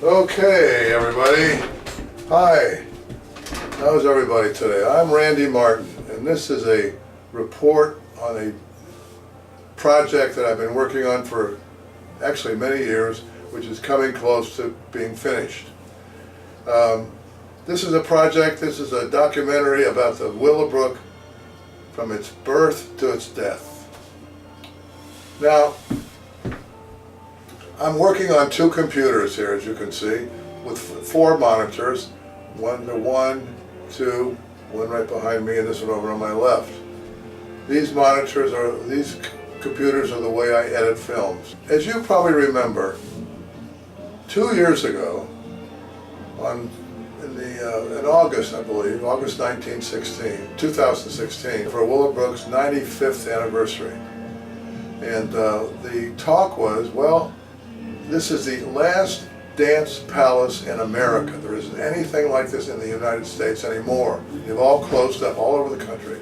Okay, everybody. Hi. How's everybody today? I'm Randy Martin, and this is a report on a project that I've been working on for actually many years, which is coming close to being finished. This is a documentary about the Willowbrook from its birth to its death. Now, I'm working on two computers here, as you can see, with four monitors, one, two, one right behind me, and this one over on my left. These computers are the way I edit films. As you probably remember, 2 years ago, in August, I believe, August 2016, for Willowbrook's 95th anniversary. And the talk was, well, this is the last dance palace in America. There isn't anything like this in the United States anymore. They've all closed up all over the country.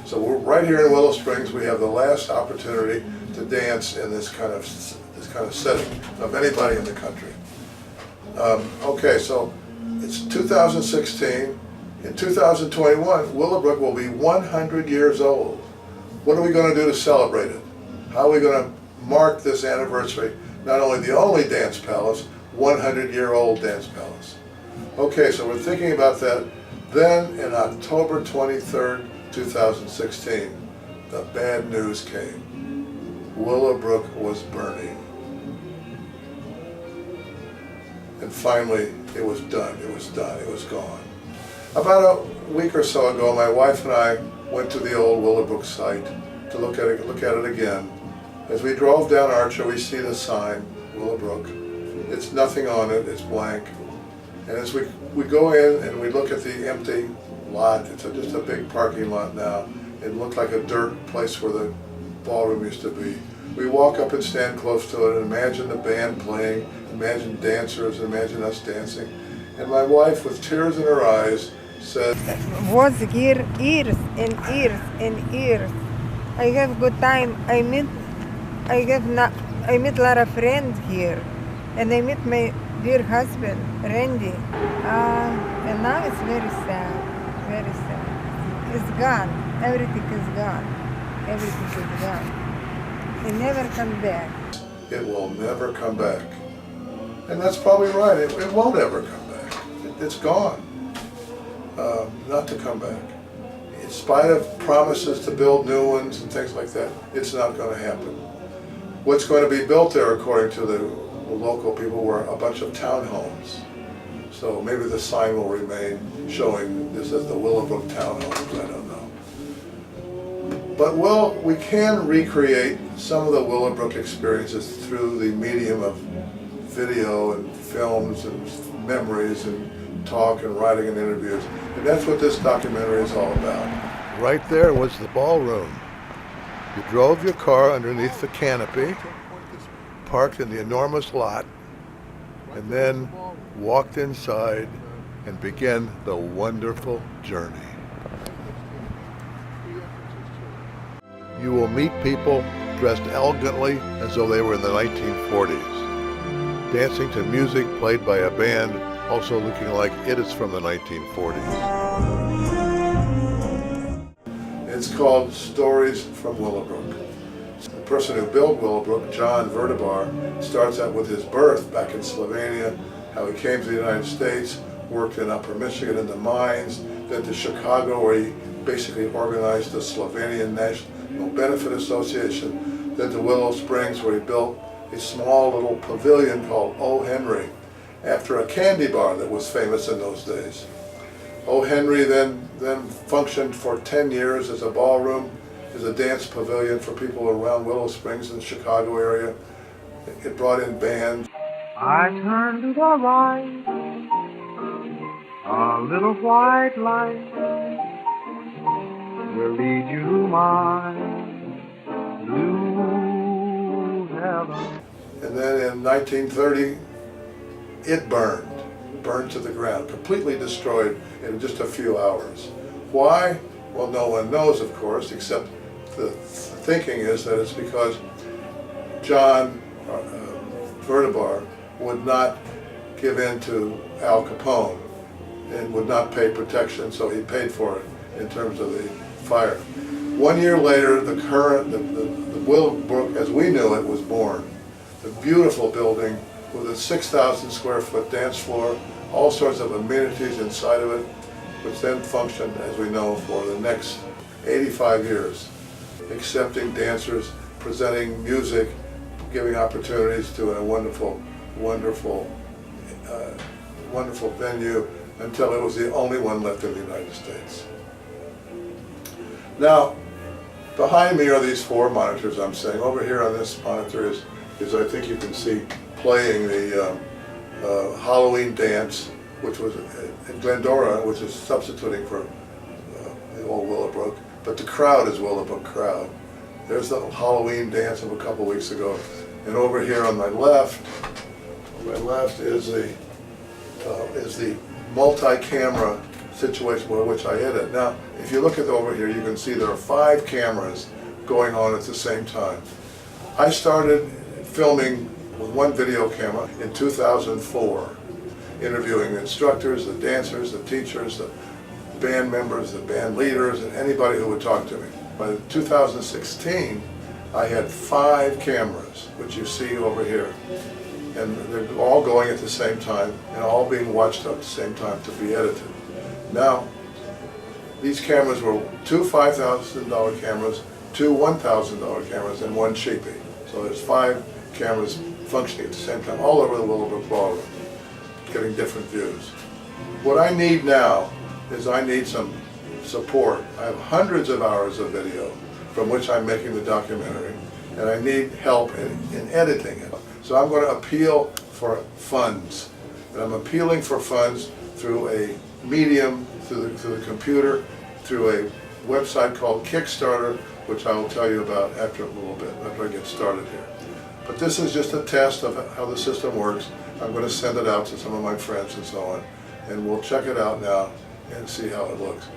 So we're right here in Willow Springs. We have the last opportunity to dance in this kind of setting of anybody in the country. Okay, so it's 2016. In 2021, Willowbrook will be 100 years old. What are we going to do to celebrate it? How are we going to mark this anniversary? Not only the only dance palace, 100-year-old dance palace. Okay, so we're thinking about that. Then, in October 23rd, 2016, the bad news came. Willowbrook was burning. And finally, it was done. It was done. It was gone. About a week or so ago, my wife and I went to the old Willowbrook site to look at it again. As we drove down Archer, we see the sign, Willowbrook. It's nothing on it, it's blank. And as we go in and we look at the empty lot, it's just a big parking lot now. It looked like a dirt place where the ballroom used to be. We walk up and stand close to it and imagine the band playing, imagine dancers, imagine us dancing. And my wife, with tears in her eyes, said, was here years and years and years. I have good time. I meet a lot of friends here, and I meet my dear husband, Randy. And now it's very sad, very sad. It's gone. Everything is gone. Everything is gone. It never come back. It will never come back. And that's probably right. It won't ever come back. It's gone. Not to come back. In spite of promises to build new ones and things like that, it's not going to happen. What's going to be built there, according to the local people, were a bunch of townhomes. So maybe the sign will remain showing this as the Willowbrook townhomes, I don't know. But we can recreate some of the Willowbrook experiences through the medium of video and films and memories and talk and writing and interviews. And that's what this documentary is all about. Right there was the ballroom. You drove your car underneath the canopy, parked in the enormous lot, and then walked inside and began the wonderful journey. You will meet people dressed elegantly as though they were in the 1940s, dancing to music played by a band also looking like it is from the 1940s. It's called Stories from Willowbrook. The person who built Willowbrook, John Verdebar, starts out with his birth back in Slovenia, how he came to the United States, worked in Upper Michigan in the mines, then to Chicago where he basically organized the Slovenian National Benefit Association, then to Willow Springs where he built a small little pavilion called O. Henry, after a candy bar that was famous in those days. O. Henry then functioned for 10 years as a ballroom, as a dance pavilion for people around Willow Springs and the Chicago area. It brought in bands. I turn to the right, a little white light will lead you to my new heaven. And then in 1930, it burned to the ground, completely destroyed in just a few hours. Why? Well, no one knows, of course, except the thinking is that it's because John Verdebar would not give in to Al Capone and would not pay protection, so he paid for it in terms of the fire. 1 year later, the Willowbrook as we knew it was born. A beautiful building with a 6,000 square foot dance floor, all sorts of amenities inside of it, which then functioned, as we know, for the next 85 years, accepting dancers, presenting music, giving opportunities to a wonderful, wonderful, wonderful venue until it was the only one left in the United States. Now, behind me are these 4 monitors I'm saying. Over here on this monitor is I think you can see playing the Halloween dance, which was in Glendora, which is substituting for the old Willowbrook, but the crowd is Willowbrook crowd. There's the Halloween dance of a couple weeks ago, and over here on my left is the multi-camera situation which I edit. Now, if you look at over here, you can see there are 5 cameras going on at the same time. I started filming with 1 video camera in 2004, interviewing the instructors, the dancers, the teachers, the band members, the band leaders, and anybody who would talk to me. By 2016, I had 5 cameras, which you see over here. And they're all going at the same time and all being watched at the same time to be edited. Now, these cameras were 2 $5,000 cameras, 2 $1,000 cameras, and 1 cheapie. So there's 5 cameras functioning at the same time all over the Willowbrook Ballroom, getting different views. What I need now is I need some support. I have hundreds of hours of video from which I'm making the documentary, and I need help in editing it. So I'm going to appeal for funds. And I'm appealing for funds through a medium, through the computer, through a website called Kickstarter, which I will tell you about after a little bit, after I get started here. But this is just a test of how the system works. I'm going to send it out to some of my friends and so on, and we'll check it out now and see how it looks.